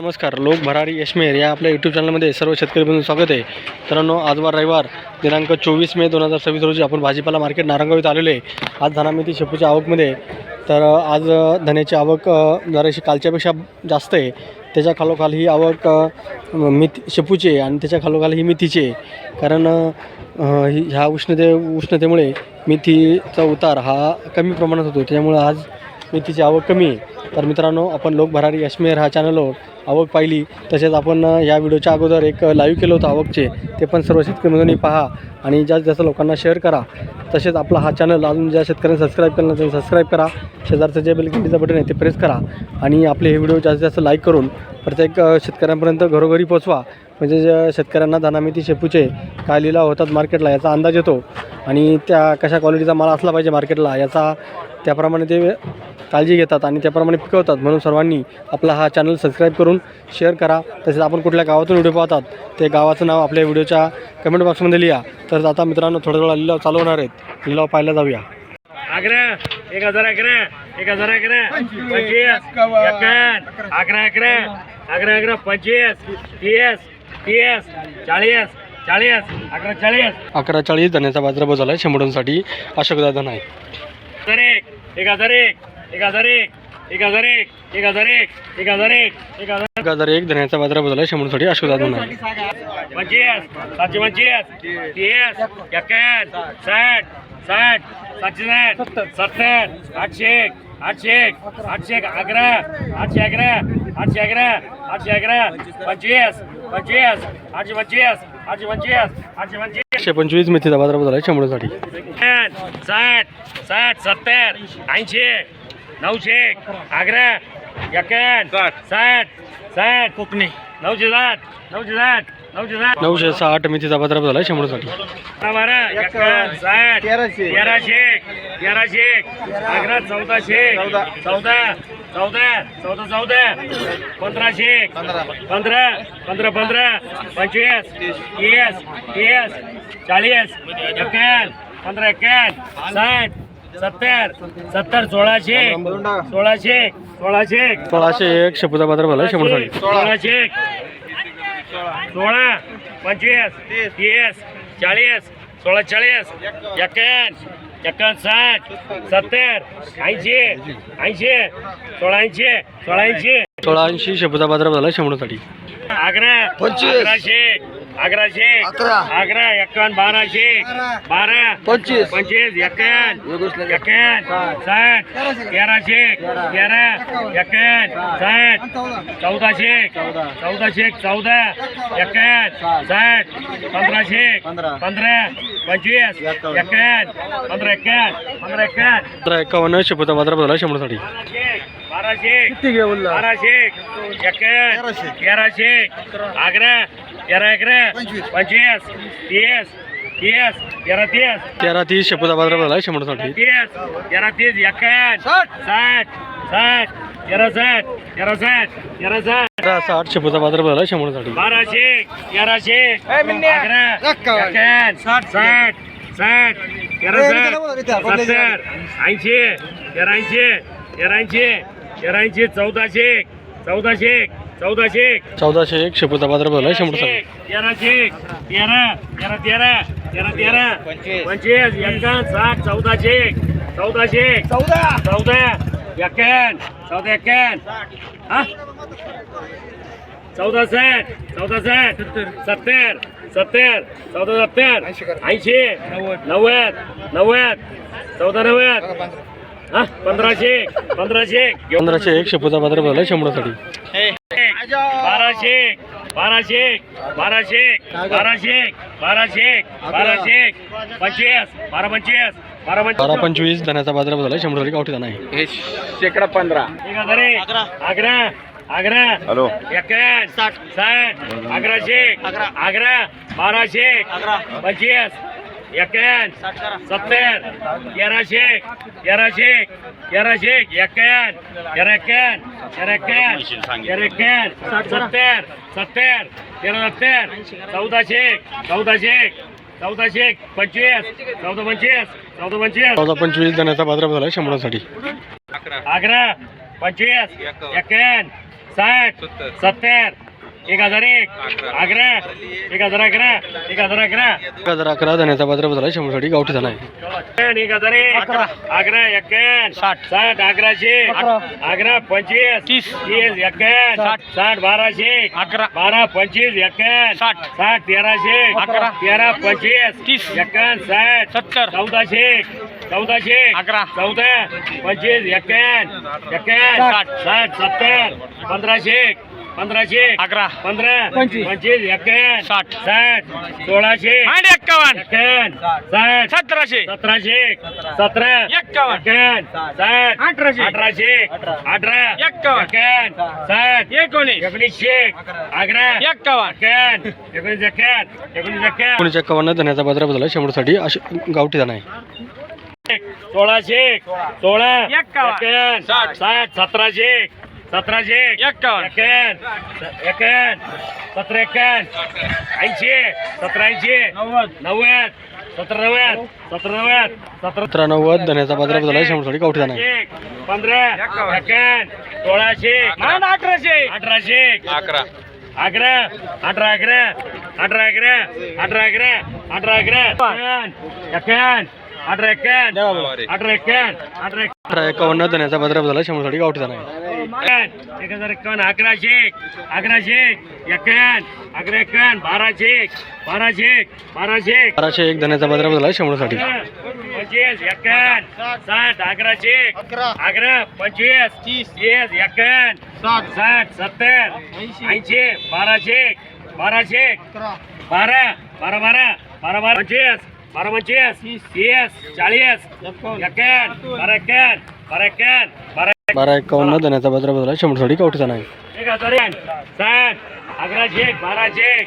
नमस्कार. लोक भरारी यशमेर या आपल्या यूट्यूब चॅनलमध्ये सर्व शेतकरी बंधूंचं स्वागत आहे. मित्रांनो, आज वार रविवार दिनांक 24 मे 2026 रोजी आपण भाजीपाला मार्केट नारायणगाव इथं आलेलो आहे. आज धनामेथी शेपूच्या आवकमध्ये तर आज धन्याची आवक जराशी कालच्यापेक्षा जास्त आहे. त्याच्या खालोखाल ही आवक शेपूची आहे आणि त्याच्या खालोखाल ही मेथीची आहे. कारण ह्या उष्णतेमुळे मेथीचा उतार हा कमी प्रमाणात होतो, त्यामुळे आज मेथीची आवक कमी आहे. तर मित्रांनो, आपण लोक भरारी यशमेर हा चॅनलवर आवक पाहिली. तसेच आपण या व्हिडिओच्या अगोदर एक लाईव्ह केलं होतं आवकचे, ते पण सर्व शेतकरी बंधूंनी पहा आणि जास्तीत जास्त लोकांना शेअर करा. तसेच आपला हा चॅनल अजून ज्या शेतकऱ्यांनी सबस्क्राईब केलं नसेल सबस्क्राईब करा. शेजारचं जे बेलघंटीचं बटन आहे ते प्रेस करा आणि आपले हे व्हिडिओ जास्तीत जास्त लाईक करून प्रत्येक शेतकऱ्यांपर्यंत घरोघरी पोचवा. म्हणजे शेतकऱ्यांना धनामेथी शेपूचे काय लिलाव होतात मार्केटला याचा अंदाज येतो आणि त्या कशा क्वालिटीचा माल असला पाहिजे मार्केटला याचा त्याप्रमाणे ते काळजी घेतात आणि त्याप्रमाणे पिकवतात. म्हणून सर्वांनी आपला हा चॅनल सबस्क्राईब करून शेअर करा. तसेच आपण कुठल्या गावातून व्हिडिओ पाहतात ते गावाचं नाव आपल्या व्हिडिओच्या कमेंट बॉक्समध्ये लिहा. तर आता मित्रांनो, थोड्या वेळा लिलाव चालू होणार आहेत. लिलाव पाहायला जाऊया. अकरा 1000 11 1000 11 25 51 11 11 11 11 25 30 30 40 40 11 40 11:40 धन्याचा बाजारभाव झाला आहे. शंभरांसाठी अशोकदादा नाही. 1001 1001 1001 1001 1001 1001 1001 धन्याचा बाजारभाव झाला आहे. शंभरांसाठी अशोकदादा नाही. 25 725 30 51 60 60 760 70 800 800 800 11 800 11 800 11 800 11 25 25 825 825 825 125 मेथीचा बाजारभाव झाला आहे. शंभरांसाठी 60 60 70 80 900 11 51 60 60 कोकणी 960 960 960 960 मेथीचा बाजारभाव झाला आहे. शंभरांसाठी 12 51 60 1300 1100 1400 14 14 14 1500 15 15 15 25 30 30 40 51 15 51 60 70 70 1600 1600 1601 शेपूचा बाजारभाव झाला आहे. शंभरांसाठी 1600 16 25 30 40 16 40 51 51 60 70 80 80 1680 1680 1680 शेपूचा बाजारभाव झाला आहे. शंभरांसाठी 11 1100 1100 11 51 1200 12 25 25 51 51 60 1300 11 51 60 1400 1400 14 51 60 1500 15 25 51 15 51 15 51 51 शेपूचा बाजारभाव झाला आहे. शंभरांसाठी 1200 1200 51 1100 11 11 25 30 30 11 1330 शेपूचा बाजारभाव झाला आहे. शंभरांसाठी 30 11 30 51 60 60 60 60 शेपूचा बाजारभाव झाला आहे. शंभरांसाठी 1200 1100 11 51 60 60 11 70 80 83 83 83 1400 1400 1401 शेपूचा बाजारभाव झाला आहे. शंभरांसाठी 1300 13 13 13 13 25 51 60 1400 1400 14 51 14 51 हा 14 60 14 60 70 70 14 70 80 90 90 14 90 हा 1500 1501 शेपूचा बाजारभाव झाला आहे. शंभरांसाठी 1200 1200 1200 1200 1200 1200 25 12 1225 धन्याचा बाजारभाव झाला आहे. शंभरांसाठी गावठी धना आहे. शेकडा 15 11 11 हॅलो 61 60 1100 11 1200 25 51 70 1100 1100 1100 51 11 11 70 70 13 1400 1400 25 1425 धन्याचा बाजारभाव झाला आहे. शंभरांसाठी 11 25 51 60 70 1001 11 1011 1011 1011 धन्याचा बाजार बदल आहे 100 साठी गावठी धना आहे 1001 11 51 60 1100 11 25 30 51 60 1200 12 25 51 60 1300 11 13 25 30 51 60 70 1400 1400 11 14 25 51 51 60 70 1500 1500 11 15 25 51 60 60 1600 51 60 1700 1700 17 51 60 1800 18 51 60 1900 11 51 19 51 धन्याचा बाजार बदल आहे 100 साठी अशी गावठी धना आहे 1600 16 51 60 1700 1700 51 51 17 51 80 17 80 90 17 90 17 90 17 90 धन्याचा बाजार बदल आहे 100 साठी गावठी धना आहे 15 51 1600 1800 1800 11 11 18 11 18 11 18 11 18 11 51 18 51 18 51 51 धन्याचा बाजार बदल आहे 100 साठी गावठी धना आहे 1051 1100 1100 51 11 51 1200 1200 1200 1201 धन्याचा बाजार बदल आहे 100 साठी 25 51 60 1100 11 25 30 51 60 70 80 1200 1200 12 12 12 12 25 12 25 30 40 51 12 12 1251 धन्याचा बाजार बदल आहे 100 साठी गावठी धना आहे 1060 1100 1200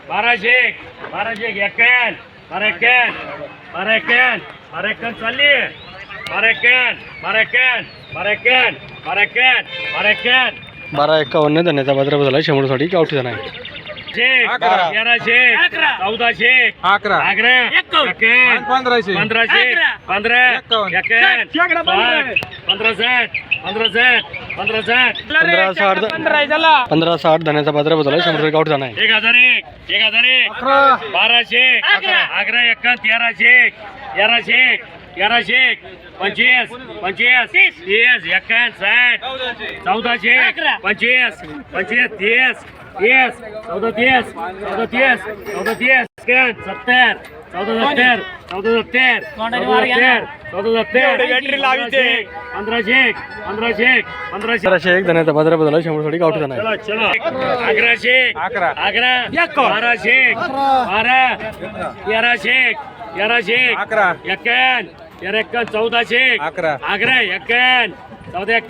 1200 1200 51 12 51 12 51 चालली 12 51 12 51 1251 धन्याचा बाजार बदल आहे 100 साठी गावठी धना आहे 1100 1400 11 1500 15 1560 धन्याचा बाजार बदल आहे 100 साठी गावठी धना आहे 1001 1001 1200 11 51 1300 1100 25 25 30 51 60 1400 25 25 30 30 14 30 14 30 70 14 70 1501 धन्याचा बाजार बदल आहे 100 साठी गावठी धना आहे चलो 1100 11 1200 12 1300 1100 51 1400 11 51 14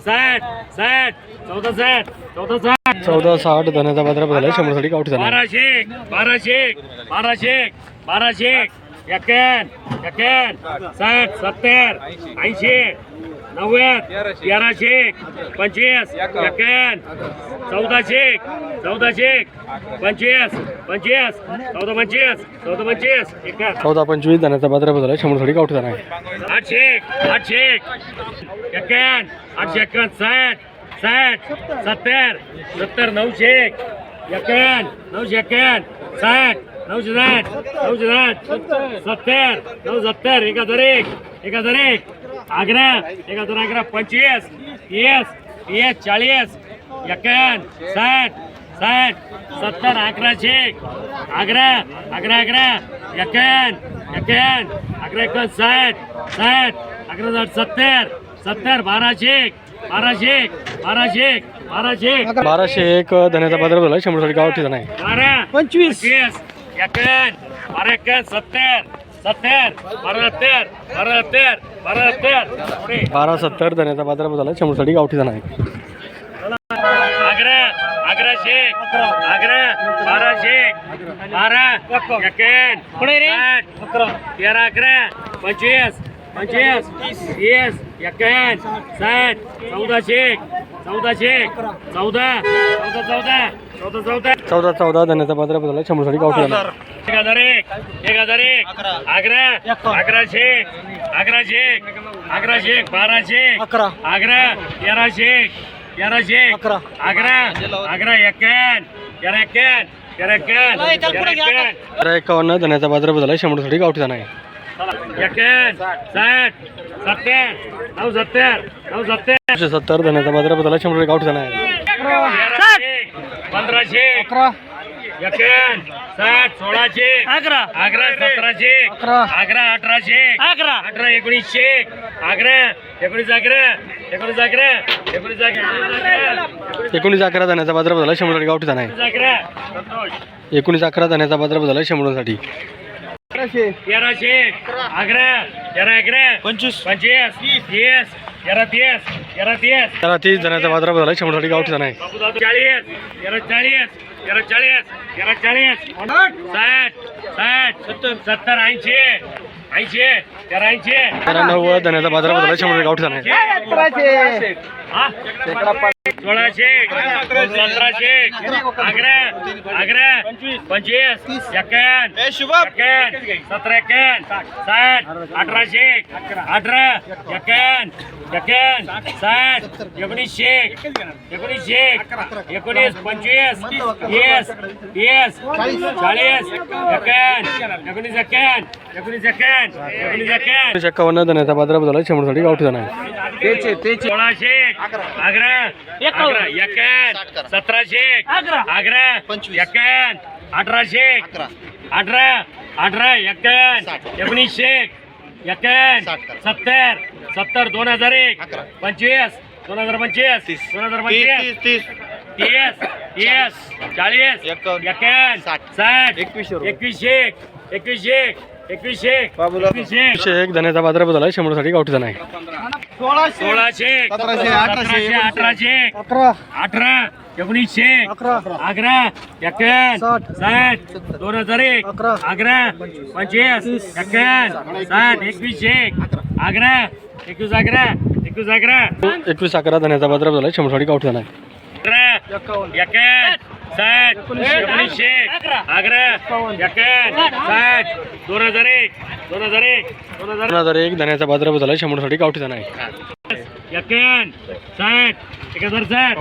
60 60 14 1460 धन्याचा बाजार बदल आहे 100 साठी गावठी धना आहे 1200 51 60 70 80 90 1300 25 51 1400 25 25 14 1425 धन्याचा बाजार बदल आहे 100 साठी गावठी धना आहे 800 51 60 60 70 70 900 51 951 60 960 70 970 1001 11 11 25 30 30 40 51 60 60 70 1100 11 11 51 51 11 60 60 11 70 70 1201 धन्याचा बाजार बदल आहे 100 साठी गावठी धना आहे 25 51 70 70 1270 धन्याचा बाजार बदल आहे 100 साठी गावठी धना आहे 1100 1200 12 11 25 25 30 51 60 14 धन्याचा बाजार बदल आहे 100 साठी गावठी धना आहे 1001 1100 1100 1200 11 1300 1100 11. अकरा अकरा एक्क्याण्णव 51 धन्याचा बाजारभाव झाला 100साठी गावठी धना आहे. 61 60 70 69 90 170 धन्याचा बाजारभाव झाला 100साठी गावठी धना आहे. 1500 61 60 1600 11 1700 11 1800 18 1900 11 19 11 धन्याचा बाजारभाव झाला 100साठी गावठी धना आहे. 19 धन्याचा बाजारभाव झाला 100साठी. 1300 11 25 30 30 धन्याचा बाजारभाव झाला 100साठी गावठी धना आहे. 40 70 80 90 धन्याचा बाजारभाव झाला 100साठी गावठी धना आहे. 1600 1700 11 25 51 17 60 1800 18 51 60 1900 19 25 30 40 51 धन्याचा बाजारभाव झाला 100साठी गावठी धना आहे. 1600 11 1700 11 51 1800 18 1900 70 2001 25 2025 30 40 51 60 21 101 धन्याचा बाजारभाव झाला 100साठी गावठी धना आहे. 1600 1700 1800 18 1900 11 51 60 2001 11 25 51 60 11 21 धन्याचा बाजारभाव झाला 100साठी गावठी धना आहे. 61 60 1900 11 51 60 2001 2001 धन्याचा बाजारभाव झाला 100साठी गावठी धना आहे. 61 60 1060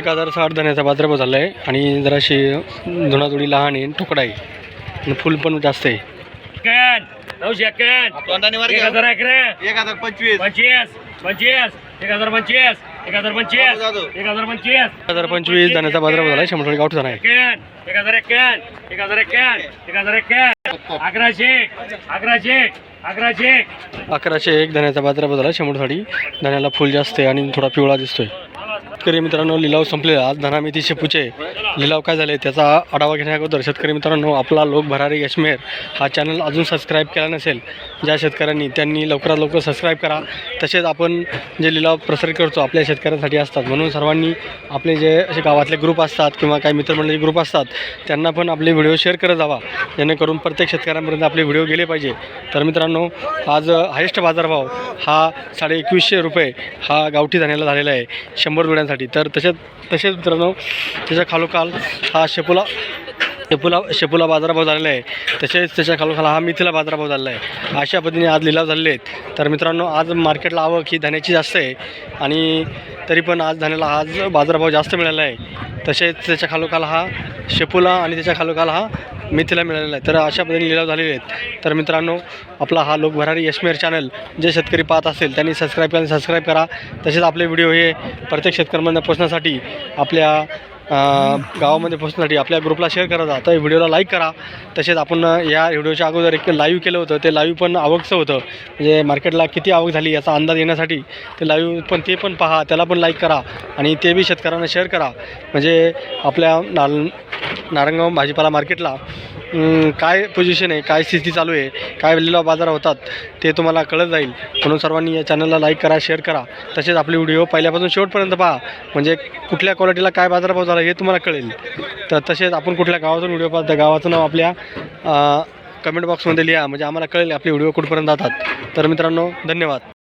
1060 धन्याचा बाजारभाव झाला आहे आणि जराशी धुणाधुडी लहान आहे, तुकडा आहे आणि फुल पण जास्त आहे. 951 1011 25 1025 1025 धन्याचा बाजारभाव झाला 100साठी गावठी धना आहे. 1101 धन्याचा बाजारभाव झाला 100साठी. धन्याला फुल जास्त आहे आणि थोडा पिवळा दिसतोय. शेतकरी मित्रांनो, लिलाव संपलेला. आज धना मेथी शेपूचे लिलाव काय झाले त्याचा आढावा घेण्याअगोदर शेतकरी मित्रांनो, आपला लोक भरारी यशमेर हा चॅनल अजून सबस्क्राईब केला नसेल ज्या शेतकऱ्यांनी, त्यांनी लवकरात लवकर सबस्क्राईब करा. तसेच आपण जे लिलाव प्रसारित करतो आपल्या शेतकऱ्यांसाठी असतात, म्हणून सर्वांनी आपले जे असे गावातले ग्रुप असतात किंवा काही मित्रमंडळी ग्रुप असतात त्यांना पण आपले व्हिडिओ शेअर करत जावा, जेणेकरून प्रत्येक शेतकऱ्यांपर्यंत आपले व्हिडिओ गेले पाहिजे. तर मित्रांनो, आज हायेस्ट बाजारभाव हा 2150 रुपये हा गावठी धान्याला झालेला आहे 100 जोड्यांसाठी. तर तसेच मित्रांनो, त्याच्या खालोखाल हा शेपूला बाजारभाव झालेला आहे. तसेच त्याच्या खालोखाल हा मेथीला बाजारभाव झालेला आहे. अशा पद्धतीने आज लिलाव झालेले आहेत. तर मित्रांनो, आज मार्केटला आवक ही धान्याची जास्त आहे आणि तरी पण आज धान्याला आज बाजारभाव जास्त मिळाला आहे. तसेच त्याच्या खालोखाल हा शेपूला आणि त्याच्या खालोखाल हा मेथीला मिळालेला आहे. तर अशा पद्धतीने लिलाव झालेले आहेत. तर मित्रांनो, आपला हा लोक भरारी यशमेर चॅनल जे शेतकरी पाहत असेल त्यांनी सबस्क्राईब करा. तसेच आपले व्हिडिओ हे प्रत्येक शेतकऱ्यांना पोहोचण्यासाठी, आपल्या गावामध्ये पोहोचण्यासाठी आपल्या ग्रुपला शेअर करा. आता व्हिडिओला लाईक करा. तसेच आपण या व्हिडिओच्या अगोदर एक लाईव्ह केलं होतं, ते लाईव्ह पण आवकचं होतं, म्हणजे मार्केटला किती आवक झाली याचा अंदाज येण्यासाठी ते लाईव्ह पण ते पण पहा, त्याला पण लाईक करा आणि ते बी शेतकऱ्यांना शेअर करा. म्हणजे आपल्या नारंगाव भाजीपाला मार्केटला काय पोझिशन आहे, काय स्थिती चालू आहे, काय लिलाव बाजार होतात ते तुम्हाला कळत जाईल. म्हणून सर्वांनी या चॅनलला लाईक करा, शेअर करा. तसेच आपले व्हिडिओ पहिल्यापासून शेवटपर्यंत पहा, म्हणजे कुठल्या क्वालिटीला काय बाजारभाव झाला हे तुम्हाला कळेल. तर तसेच आपण कुठल्या गावातून व्हिडिओ पाहता गावाचं नाव आपल्या कमेंट बॉक्समध्ये लिहा, म्हणजे आम्हाला कळेल आपले व्हिडिओ कुठपर्यंत जातात. तर मित्रांनो, धन्यवाद.